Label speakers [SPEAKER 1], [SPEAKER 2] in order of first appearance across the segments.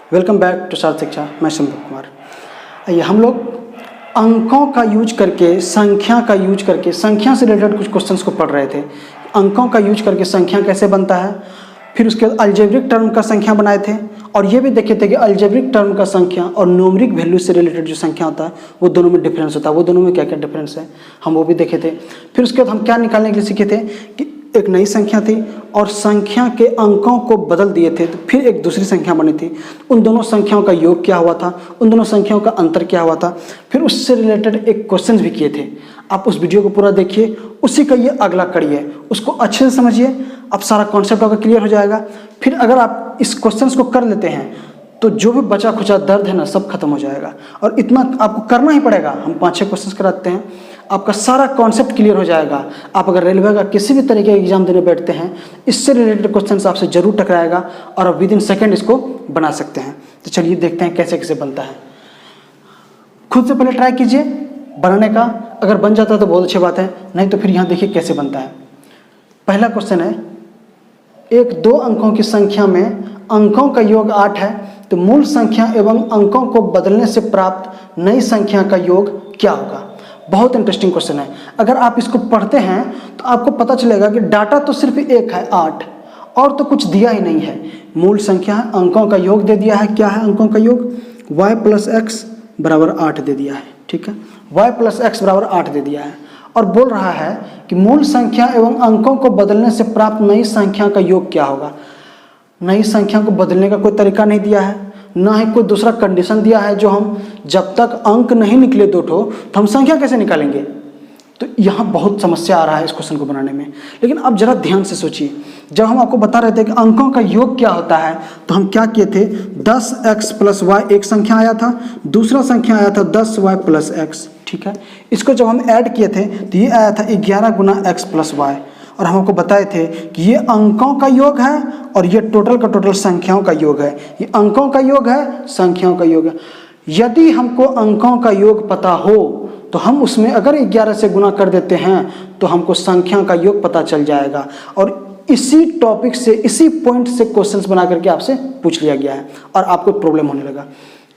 [SPEAKER 1] Welcome back to सार्थ शिक्षा। मैं संदीप कुमार। आइए हम लोग अंकों का यूज करके, संख्या का यूज करके, संख्या से रिलेटेड कुछ क्वेश्चंस को पढ़ रहे थे। अंकों का यूज करके संख्या कैसे बनता है, फिर उसके बाद अलजेब्रिक टर्म का संख्या बनाए थे और ये भी देखे थे कि अलजेब्रिक टर्म का संख्या और न्यूमेरिक वैल्यू से रिलेटेड जो संख्या होता है वो दोनों में डिफरेंस होता है, वो दोनों में क्या क्या डिफरेंस है हम वो भी देखे थे। फिर उसके बाद हम क्या निकालने के लिए सीखे थे कि एक नई संख्या थी और संख्या के अंकों को बदल दिए थे, तो फिर एक दूसरी संख्या बनी थी। उन दोनों संख्याओं का योग क्या हुआ था, उन दोनों संख्याओं का अंतर क्या हुआ था, फिर उससे रिलेटेड एक क्वेश्चन भी किए थे। आप उस वीडियो को पूरा देखिए, उसी का ये अगला कड़ी है, उसको अच्छे से समझिए, अब सारा कॉन्सेप्ट आपका क्लियर हो जाएगा। फिर अगर आप इस क्वेश्चन को कर लेते हैं तो जो भी बचा खुचा दर्द है ना, सब खत्म हो जाएगा। और इतना आपको करना ही पड़ेगा। हम 5-6 क्वेश्चन कराते हैं, आपका सारा कॉन्सेप्ट क्लियर हो जाएगा। आप अगर रेलवे का किसी भी तरीके का एग्जाम देने बैठते हैं, इससे रिलेटेड क्वेश्चन आपसे जरूर टकराएगा और आप विदिन सेकेंड इसको बना सकते हैं। तो चलिए देखते हैं कैसे कैसे बनता है। खुद से पहले ट्राई कीजिए बनाने का, अगर बन जाता है तो बहुत अच्छी बात है, नहीं तो फिर यहाँ देखिए कैसे बनता है। पहला क्वेश्चन है, एक 2 अंकों की संख्या में अंकों का योग 8 है, तो मूल संख्या एवं अंकों को बदलने से प्राप्त नई संख्या का योग क्या होगा। बहुत इंटरेस्टिंग क्वेश्चन है। अगर आप इसको पढ़ते हैं तो आपको पता चलेगा कि डाटा तो सिर्फ एक है 8, और तो कुछ दिया ही नहीं है। मूल संख्या है, अंकों का योग दे दिया है। क्या है अंकों का योग? y + x = 8 दे दिया है। ठीक है, y + x = 8 दे दिया है और बोल रहा है कि मूल संख्या एवं अंकों को बदलने से प्राप्त नई संख्या का योग क्या होगा। नई संख्या को बदलने का कोई तरीका नहीं दिया है, ना ही कोई दूसरा कंडीशन दिया है जो हम जब तक अंक नहीं निकले 2 तो हम संख्या कैसे निकालेंगे। तो यहाँ बहुत समस्या आ रहा है इस क्वेश्चन को बनाने में। लेकिन अब जरा ध्यान से सोचिए, जब हम आपको बता रहे थे कि अंकों का योग क्या होता है तो हम क्या किए थे, 10x + y एक संख्या आया था, दूसरा संख्या आया था 10y + x। ठीक है, इसको जब हम ऐड किए थे तो ये आया था 11 × x + y, और हम आपको बताए थे कि ये अंकों का योग है और ये टोटल का टोटल संख्याओं का योग है। ये अंकों का योग है, संख्याओं का योग है। यदि हमको अंकों का योग पता हो तो हम उसमें अगर 11 से गुना कर देते हैं तो हमको संख्या का योग पता चल जाएगा। और इसी टॉपिक से, इसी पॉइंट से क्वेश्चंस बना करके आपसे पूछ लिया गया है और आपको प्रॉब्लम होने लगा।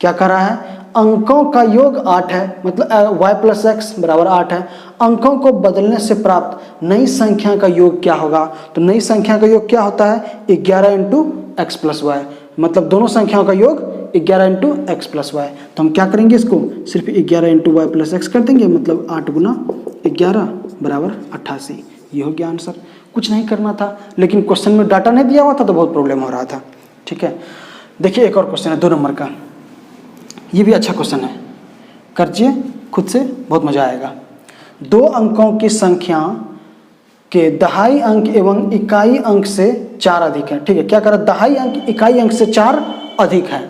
[SPEAKER 1] क्या कर रहा है, अंकों का योग 8 है, मतलब y + x = 8 है। अंकों को बदलने से प्राप्त नई संख्या का योग क्या होगा। तो नई संख्या का योग क्या होता है, 11 × x + y, मतलब दोनों संख्याओं का योग 11 × x + y। तो हम क्या करेंगे, इसको सिर्फ 11 × y + x कर देंगे, मतलब 8 × 11 = 88। ये हो गया आंसर। कुछ नहीं करना था, लेकिन क्वेश्चन में डाटा नहीं दिया हुआ था तो बहुत प्रॉब्लम हो रहा था। ठीक है, देखिए एक और क्वेश्चन है 2 नंबर का। ये भी अच्छा क्वेश्चन है, करजिए खुद से, बहुत मजा आएगा। 2 अंकों की संख्या के दहाई अंक एवं इकाई अंक से 4 अधिक है। ठीक है, क्या करा, दहाई अंक इकाई अंक से 4 अधिक है।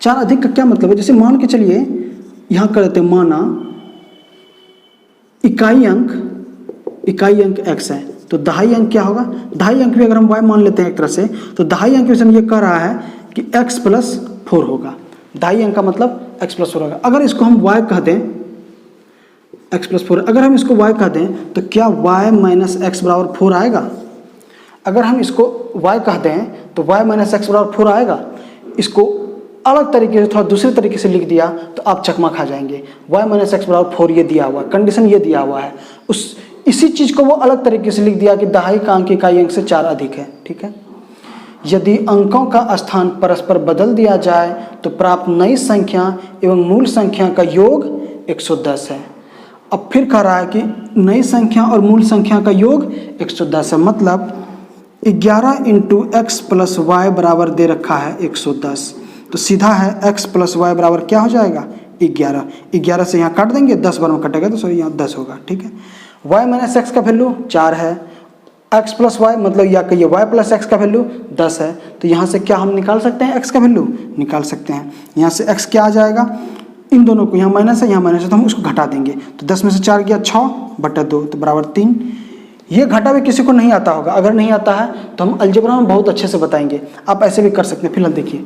[SPEAKER 1] 4 अधिक का क्या मतलब है, जैसे मान के चलिए यहाँ कर देते, माना इकाई अंक x है, तो दहाई अंक क्या होगा, दहाई अंक भी अगर हम y मान लेते हैं एक तरह से, तो दहाई अंक में ये कह रहा है कि x + 4 होगा। दहाई अंक का मतलब x + 4 होगा। अगर इसको हम y कह दें, x + 4, अगर हम इसको y कह दें तो क्या y - x = 4 आएगा। अगर हम इसको y कह दें तो y - x = 4 आएगा। इसको अलग तरीके से, थोड़ा दूसरे तरीके से लिख दिया तो आप चकमा खा जाएंगे। y - x = 4 ये दिया हुआ, कंडीशन ये दिया हुआ है, इसी चीज़ को वो अलग तरीके से लिख दिया कि दहाई का अंक इकाई अंक से 4 अधिक है। ठीक है, यदि अंकों का स्थान परस्पर बदल दिया जाए तो प्राप्त नई संख्या एवं मूल संख्या का योग 110 है। अब फिर कह रहा है कि नई संख्या और मूल संख्या का योग 110 है, मतलब 11 × x + y बराबर दे रखा है 110। तो सीधा है x + y बराबर क्या हो जाएगा, 11। 11 से यहाँ काट देंगे, 10 बार में कटेगा तो सॉरी यहाँ 10 होगा। ठीक है, y - x का वैल्यू 4 है, x + y मतलब या कहिए y + x का वैल्यू 10 है। तो यहाँ से क्या हम निकाल सकते हैं, x का वैल्यू निकाल सकते हैं। यहाँ से x क्या आ जाएगा, इन दोनों को, यहाँ माइनस है यहाँ माइनस है तो हम उसको घटा देंगे। तो 10 में से 4 गया 6/2 तो बराबर 3। ये घटा भी किसी को नहीं आता होगा, अगर नहीं आता है तो हम अलजेब्रा में बहुत अच्छे से बताएंगे, आप ऐसे भी कर सकते हैं। फिलहाल देखिए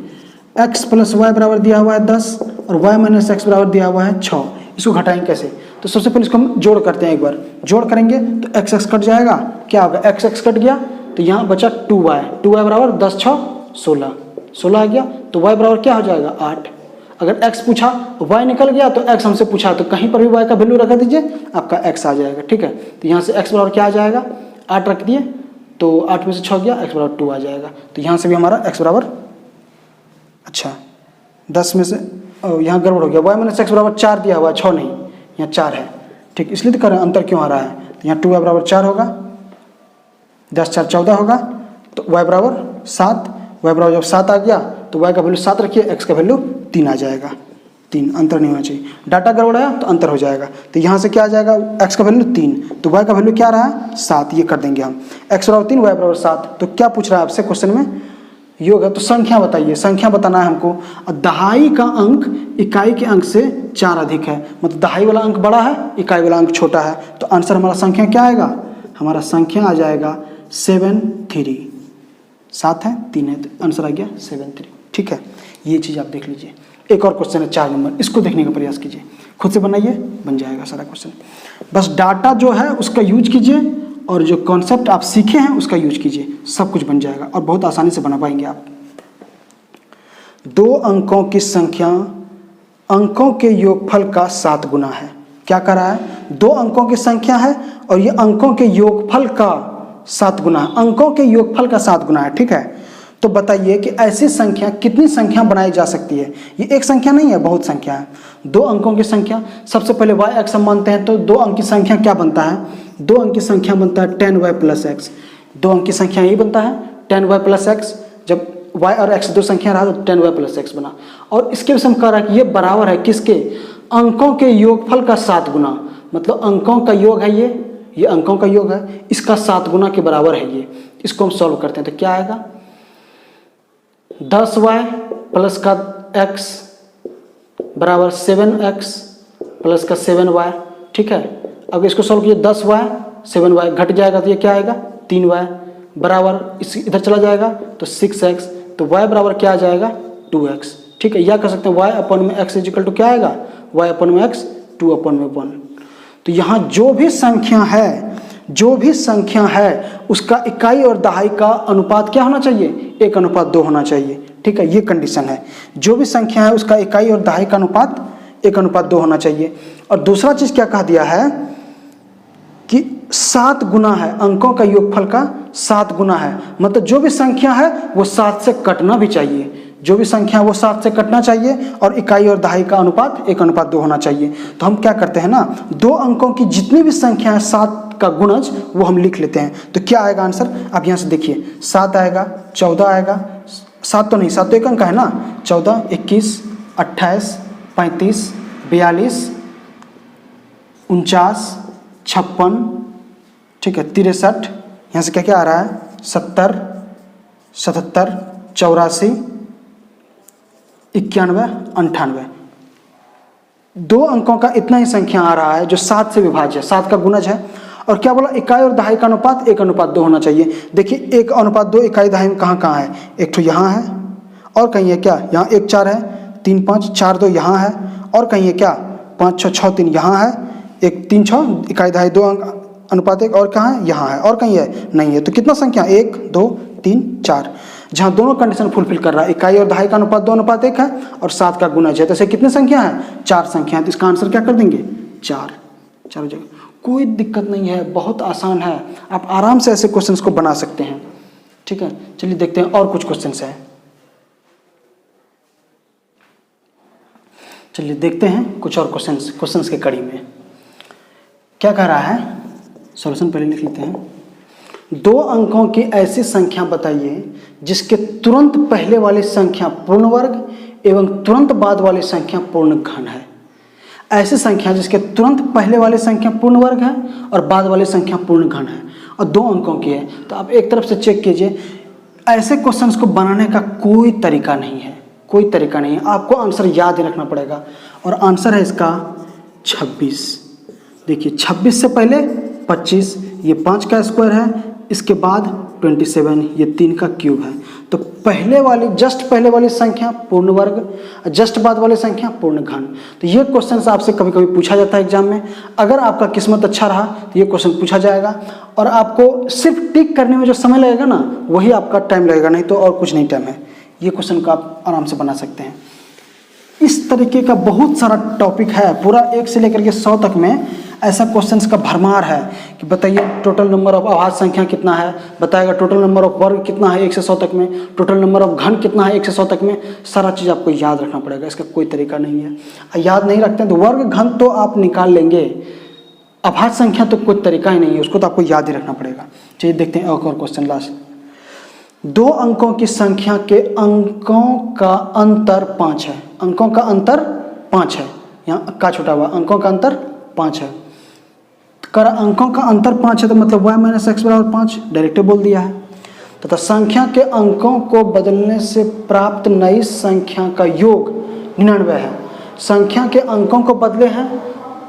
[SPEAKER 1] x + y बराबर दिया हुआ है 10 और y - x बराबर दिया हुआ है 6। इसको घटाएंगे कैसे, तो सबसे पहले इसको हम जोड़ करते हैं। एक बार जोड़ करेंगे तो x कट जाएगा, क्या होगा, x कट गया तो यहाँ बचा 2y = 10 × 6 = 16। 16 आ गया तो y बराबर क्या हो जाएगा 8। अगर x पूछा y निकल गया तो x हमसे पूछा तो कहीं पर भी y का वैल्यू रखा दीजिए, आपका x आ जाएगा। ठीक है, तो यहाँ से x बराबर क्या आ जाएगा 8 रख दिए तो 8 में से 6 गया, x बराबर 2 आ जाएगा। तो यहाँ से भी हमारा x बराबर, अच्छा 10 में से यहाँ गड़बड़ हो गया, y माइनस x बराबर 4 दिया हुआ है, 6 नहीं, यहाँ 4 है। ठीक, इसलिए तो कर रहे हैं अंतर क्यों आ रहा है। तो यहाँ 2y बराबर 4 होगा, 10 4 14 होगा, तो y बराबर 7, y बराबर जब 7 आ गया तो y का वैल्यू 7 रखिए, x का वैल्यू 3 आ जाएगा। 3 अंतर नहीं होना चाहिए, डाटा गड़बड़ आया तो अंतर हो जाएगा। तो यहाँ से क्या आ जाएगा x का वैल्यू 3, तो y का वैल्यू क्या रहा है 7, ये कर देंगे हम, x बराबर 3 y बराबर 7। तो क्या पूछ रहा है आपसे क्वेश्चन में, योग है तो संख्या बताइए, संख्या बताना है हमको। और दहाई का अंक इकाई के अंक से 4 अधिक है, मतलब दहाई वाला अंक बड़ा है, इकाई वाला अंक छोटा है, तो आंसर हमारा संख्या क्या आएगा, हमारा संख्या आ जाएगा 7 3। 7 है 3 है तो आंसर आ गया 7 3। ठीक है, ये चीज़ आप देख लीजिए। एक और क्वेश्चन है 4 नंबर, इसको देखने का प्रयास कीजिए, खुद से बनाइए, बन जाएगा सारा क्वेश्चन। बस डाटा जो है उसका यूज कीजिए और जो कॉन्सेप्ट आप सीखे हैं उसका यूज कीजिए, सब कुछ बन जाएगा और बहुत आसानी से बना पाएंगे आप। 2 अंकों की संख्या अंकों के योगफल का 7 गुना है। क्या कर रहा है, 2 अंकों की संख्या है और ये अंकों के योगफल का 7 गुना है, अंकों के योगफल का 7 गुना है। ठीक है, तो बताइए कि ऐसी संख्या कितनी संख्या बनाई जा सकती है। ये एक संख्या नहीं है, बहुत संख्या है। 2 अंकों की संख्या, सबसे पहले y x हम मानते हैं तो 2 अंक की संख्या क्या बनता है, 2 अंक की संख्या बनता है 10y प्लस x। 2 अंक की संख्या यही बनता है 10y प्लस x। जब y और x 2 संख्या रहा तो 10y प्लस x बना। और इसके विषय में कह रहा है कि ये बराबर है किसके, अंकों के योगफल का 7 गुना, मतलब अंकों का योग है ये अंकों का योग है, इसका 7 गुना के बराबर है ये। इसको हम सॉल्व करते हैं तो क्या आएगा, 10y प्लस का x बराबर 7x प्लस का 7y। ठीक है, अब इसको सॉल्व कीजिए, 10y 7y घट जाएगा तो ये क्या आएगा 3y बराबर, इस इधर चला जाएगा तो 6x, तो y बराबर क्या आ जाएगा 2x। ठीक है, या कर सकते हैं y अपन में x इजिकल टू क्या आएगा, y अपन में x 2 अपन में 1। तो यहाँ जो भी संख्या है उसका इकाई और दहाई का अनुपात क्या होना चाहिए, 1:2 होना चाहिए। ठीक है, ये कंडीशन है, जो भी संख्या है उसका इकाई और दहाई का अनुपात 1:2 होना चाहिए। और दूसरा चीज क्या कहा दिया है कि 7 गुना है, अंकों का योगफल का 7 गुना है, मतलब जो भी संख्या है वो 7 से कटना भी चाहिए, जो भी संख्या है वो 7 से कटना चाहिए और इकाई और दहाई का अनुपात 1:2 होना चाहिए। तो हम क्या करते हैं ना, 2 अंकों की जितनी भी संख्या है 7 का गुणज वो हम लिख लेते हैं। तो क्या आएगा आंसर, आप यहाँ से देखिए, 7 आएगा, 14 आएगा, 7 तो नहीं, 7 तो एक अंक है ना, 14 21 28 35 42 49 56, ठीक है 63, यहाँ से क्या क्या आ रहा है 70 77 84 91 98। 2 अंकों का इतना ही संख्या आ रहा है जो 7 से विभाज्य है, 7 का गुणज है। और क्या बोला, इकाई और दहाई का अनुपात 1:2 होना चाहिए। देखिए 1:2 इकाई दहाई में कहाँ कहाँ है, एक तो यहाँ है और कहीं है क्या, यहाँ 1 4 है, 3 5 4 2 यहाँ है, और कहीं है क्या 5 6 6 3 यहाँ है, 1 3 6 इकाई दहाई 2 अनुपात 1, और कहाँ है यहाँ है, और कहीं है नहीं है। तो कितना संख्या 1 2 3 4, जहाँ दोनों कंडीशन फुलफिल कर रहा है, इकाई और दहाई का अनुपात 2:1 है और 7 का गुणज है, तो ऐसे कितनी संख्या है 4 संख्या है। तो इसका आंसर क्या कर देंगे 4 हो जाएगा। कोई दिक्कत नहीं है, बहुत आसान है, आप आराम से ऐसे क्वेश्चंस को बना सकते हैं। ठीक है, चलिए देखते हैं और कुछ क्वेश्चंस हैं। चलिए देखते हैं कुछ और क्वेश्चंस के कड़ी में क्या कह रहा है। सॉल्यूशन पहले लिख लेते हैं। 2 अंकों की ऐसी संख्या बताइए जिसके तुरंत पहले वाली संख्या पूर्ण वर्ग एवं तुरंत बाद वाली संख्या पूर्ण घन है। ऐसी संख्या जिसके तुरंत पहले वाली संख्या पूर्ण वर्ग है और बाद वाली संख्या पूर्ण घन है और 2 अंकों की है। तो आप एक तरफ से चेक कीजिए, ऐसे क्वेश्चंस को बनाने का कोई तरीका नहीं है, कोई तरीका नहीं है, आपको आंसर याद ही रखना पड़ेगा। और आंसर है इसका 26। देखिए 26 से पहले 25, ये 5 का स्क्वायर है, इसके बाद 27, ये 3 का क्यूब है। तो पहले वाली जस्ट पहले वाली संख्या पूर्ण वर्ग, जस्ट बाद वाली संख्या पूर्ण घन। तो ये क्वेश्चन आपसे कभी कभी पूछा जाता है एग्जाम में। अगर आपका किस्मत अच्छा रहा तो ये क्वेश्चन पूछा जाएगा और आपको सिर्फ टिक करने में जो समय लगेगा ना वही आपका टाइम लगेगा, नहीं तो और कुछ नहीं टाइम है। ये क्वेश्चन को आप आराम से बना सकते हैं। इस तरीके का बहुत सारा टॉपिक है, पूरा 1 से लेकर के 100 तक में ऐसा क्वेश्चंस का भरमार है कि बताइए टोटल नंबर ऑफ अभाज्य संख्या कितना है, बताएगा टोटल नंबर ऑफ वर्ग कितना है 1 से 100 तक में, टोटल नंबर ऑफ घन कितना है 1 से 100 तक में। सारा चीज़ आपको याद रखना पड़ेगा, इसका कोई तरीका नहीं है। याद नहीं रखते हैं तो वर्ग घन तो आप निकाल लेंगे, अभाज्य संख्या तो कोई तरीका ही नहीं है, उसको तो आपको याद ही रखना पड़ेगा। चलिए देखते हैं एक और क्वेश्चन लास्ट। 2 अंकों की संख्या के अंकों का अंतर 5 है। अंकों का अंतर 5 है, यहाँ का छुटा हुआ, अंकों का अंतर 5 है। कर अंकों का अंतर 5 है तो मतलब y माइनस एक्स बराबर 5 डायरेक्ट बोल दिया है। तथा संख्या के अंकों को बदलने से प्राप्त नई संख्या का योग 99 है। संख्या के अंकों को बदले हैं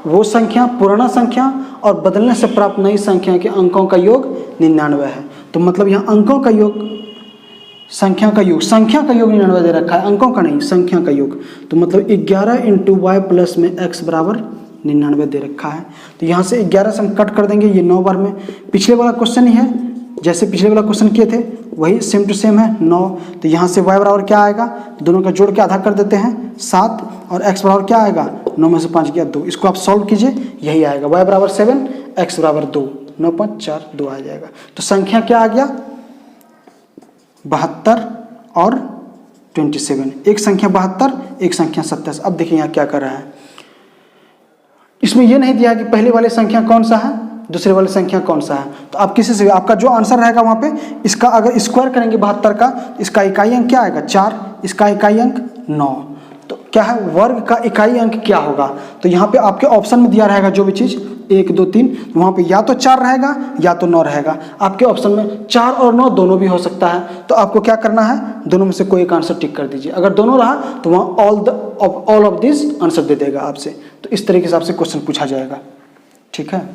[SPEAKER 1] वो संख्या पुराना संख्या, और बदलने से प्राप्त नई संख्या के अंकों का योग 99 है। तो मतलब यहाँ अंकों का योग, संख्या का योग 99 दे रखा है, अंकों का नहीं, संख्या का योग। तो मतलब 11 × y प्लस में x बराबर 99 दे रखा है। तो यहाँ से 11 से हम कट कर देंगे, ये 9 बार में पिछले वाला क्वेश्चन ही है, जैसे पिछले वाला क्वेश्चन किए थे वही सेम टू सेम है 9। तो यहाँ से y बराबर क्या आएगा, दोनों का जोड़ के आधा कर देते हैं 7, और x बराबर क्या आएगा 9 में से 5 गया 2। इसको आप सॉल्व कीजिए, यही आएगा y बराबर 7, x बराबर 2, 9 5 4 2 आ जाएगा। तो संख्या क्या आ गया 72 और 27, एक संख्या 72 एक संख्या 27। अब देखिए यहाँ क्या कर रहा है, इसमें यह नहीं दिया कि पहले वाली संख्या कौन सा है दूसरे वाली संख्या कौन सा है। तो आप किसी से, आपका जो आंसर रहेगा वहाँ पे, इसका अगर स्क्वायर करेंगे 72 का, इसका इकाई अंक क्या आएगा 4, इसका इकाई अंक 9। तो क्या है वर्ग का इकाई अंक क्या होगा, तो यहाँ पे आपके ऑप्शन में दिया रहेगा जो भी चीज़ 1 2 3, वहाँ पे या तो 4 रहेगा या तो 9 रहेगा। आपके ऑप्शन में 4 और 9 दोनों भी हो सकता है, तो आपको क्या करना है, दोनों में से कोई एक आंसर टिक कर दीजिए। अगर दोनों रहा तो वहाँ ऑल ऑफ दिस आंसर दे देगा आपसे। तो इस तरीके से आपसे क्वेश्चन पूछा जाएगा, ठीक है,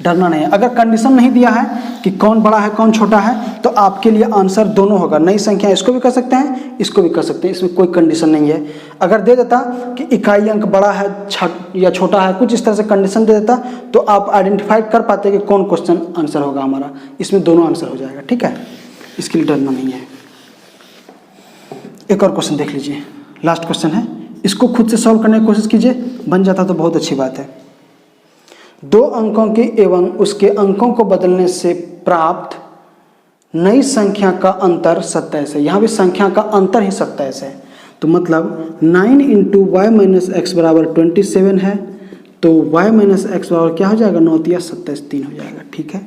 [SPEAKER 1] डरना नहीं है। अगर कंडीशन नहीं दिया है कि कौन बड़ा है कौन छोटा है, तो आपके लिए आंसर दोनों होगा। नई संख्या इसको भी कर सकते हैं इसको भी कर सकते हैं, इसमें कोई कंडीशन नहीं है। अगर दे देता कि इकाई अंक बड़ा है या छोटा है, कुछ इस तरह से कंडीशन दे देता, तो आप आइडेंटिफाई कर पाते कि कौन क्वेश्चन आंसर होगा हमारा। इसमें दोनों आंसर हो जाएगा, ठीक है, इसके लिए डरना नहीं है। एक और क्वेश्चन देख लीजिए, लास्ट क्वेश्चन है, इसको खुद से सॉल्व करने की कोशिश कीजिए, बन जाता तो बहुत अच्छी बात है। 2 अंकों के एवं उसके अंकों को बदलने से प्राप्त नई संख्या का अंतर 27 है। यहाँ भी संख्या का अंतर ही 27 है। तो मतलब 9 × y माइनस एक्स बराबर 27 है, तो y माइनस एक्स बराबर क्या हो जाएगा 9 × 27 3 हो जाएगा, ठीक है।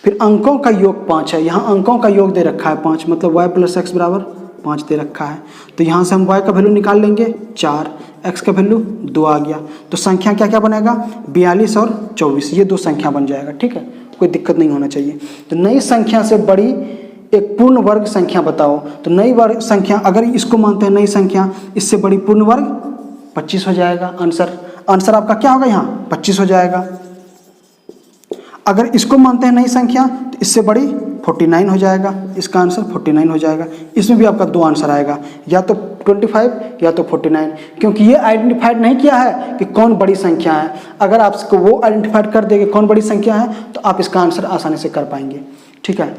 [SPEAKER 1] फिर अंकों का योग 5 है, यहाँ अंकों का योग दे रखा है 5, मतलब y प्लस एक्स बराबर 5 दे रखा है। तो यहाँ से हम y का वैल्यू निकाल लेंगे 4, x का वैल्यू 2 आ गया। तो संख्या क्या क्या बनेगा 42 और 24, ये 2 संख्या बन जाएगा, ठीक है, कोई दिक्कत नहीं होना चाहिए। तो नई संख्या से बड़ी एक पूर्ण वर्ग संख्या बताओ। तो नई वर्ग संख्या, अगर इसको मानते हैं नई संख्या, इससे बड़ी पूर्ण वर्ग 25 हो जाएगा। आंसर आपका क्या होगा यहाँ 25 हो जाएगा। अगर इसको मानते हैं नई संख्या, तो इससे बड़ी 49 हो जाएगा, इसका आंसर 49 हो जाएगा। इसमें भी आपका 2 आंसर आएगा, या तो 25 या तो 49, क्योंकि ये आइडेंटिफाइड नहीं किया है कि कौन बड़ी संख्या है। अगर आपको वो आइडेंटिफाइड कर देंगे कौन बड़ी संख्या है, तो आप इसका आंसर आसानी से कर पाएंगे, ठीक है।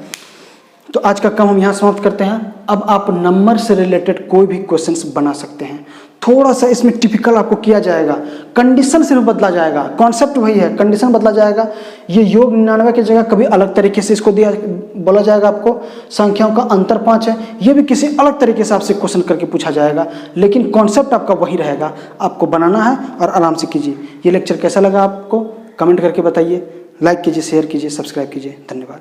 [SPEAKER 1] तो आज का काम हम यहाँ समाप्त करते हैं। अब आप नंबर से रिलेटेड कोई भी क्वेश्चंस बना सकते हैं। थोड़ा सा इसमें टिपिकल आपको किया जाएगा, कंडीशन सिर्फ बदला जाएगा, कॉन्सेप्ट वही है, कंडीशन बदला जाएगा। ये योग 99 की जगह कभी अलग तरीके से इसको बोला जाएगा आपको। संख्याओं का अंतर 5 है, ये भी किसी अलग तरीके से आपसे क्वेश्चन करके पूछा जाएगा, लेकिन कॉन्सेप्ट आपका वही रहेगा। आपको बनाना है और आराम से कीजिए। ये लेक्चर कैसा लगा आपको कमेंट करके बताइए, लाइक कीजिए, शेयर कीजिए, सब्सक्राइब कीजिए। धन्यवाद।